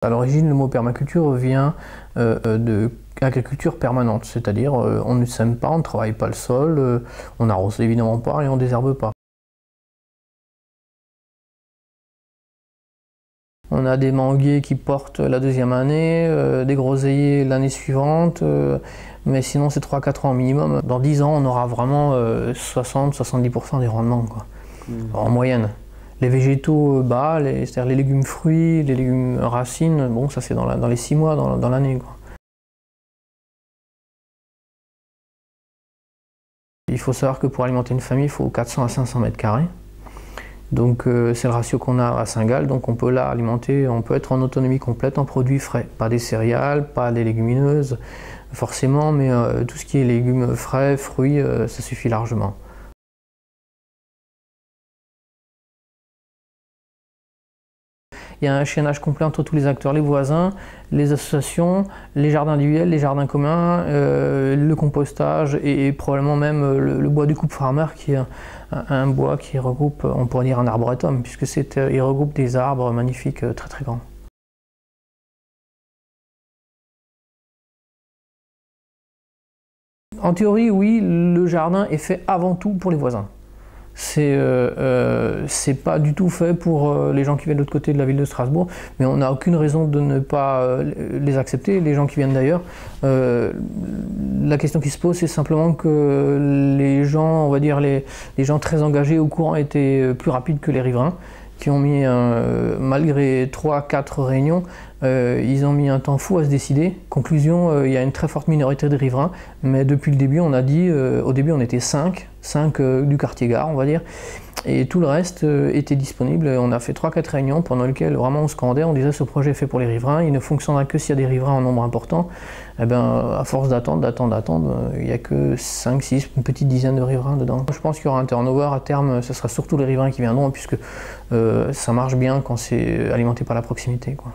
À l'origine, le mot permaculture vient de l'agriculture permanente, c'est-à-dire on ne sème pas, on ne travaille pas le sol, on n'arrose évidemment pas et on ne désherbe pas. On a des manguiers qui portent la deuxième année, des groseilliers l'année suivante, mais sinon c'est 3-4 ans minimum. Dans 10 ans, on aura vraiment 60-70% des rendements, quoi, en moyenne. Les végétaux bas, c'est-à-dire les légumes fruits, les légumes racines, bon ça c'est dans les 6 mois dans l'année, quoi. Il faut savoir que pour alimenter une famille, il faut 400 à 500 mètres carrés. Donc c'est le ratio qu'on a à Saint-Gall, donc on peut là alimenter, on peut être en autonomie complète en produits frais. Pas des céréales, pas des légumineuses forcément, mais tout ce qui est légumes frais, fruits, ça suffit largement. Il y a un chaînage complet entre tous les acteurs, les voisins, les associations, les jardins individuels, les jardins communs, le compostage et probablement même le bois du coupe farmer qui est un bois qui regroupe, on pourrait dire un arboretum, puisque il regroupe des arbres magnifiques très très grands. En théorie, oui, le jardin est fait avant tout pour les voisins. C'est pas du tout fait pour les gens qui viennent de l'autre côté de la ville de Strasbourg, mais on n'a aucune raison de ne pas les accepter, les gens qui viennent d'ailleurs. La question qui se pose, c'est simplement que les gens, on va dire les gens très engagés au courant étaient plus rapides que les riverains, qui ont mis, malgré 3-4 réunions, ils ont mis un temps fou à se décider. Conclusion, il y a une très forte minorité de riverains, mais depuis le début, on a dit, au début on était 5 du quartier gare, on va dire, et tout le reste était disponible. On a fait 3-4 réunions pendant lesquelles vraiment on scandait, on disait ce projet est fait pour les riverains, il ne fonctionnera que s'il y a des riverains en nombre important. Et bien, à force d'attendre, il n'y a que 5-6, une petite dizaine de riverains dedans. Je pense qu'il y aura un turnover à terme, ce sera surtout les riverains qui viendront, puisque ça marche bien quand c'est alimenté par la proximité, quoi.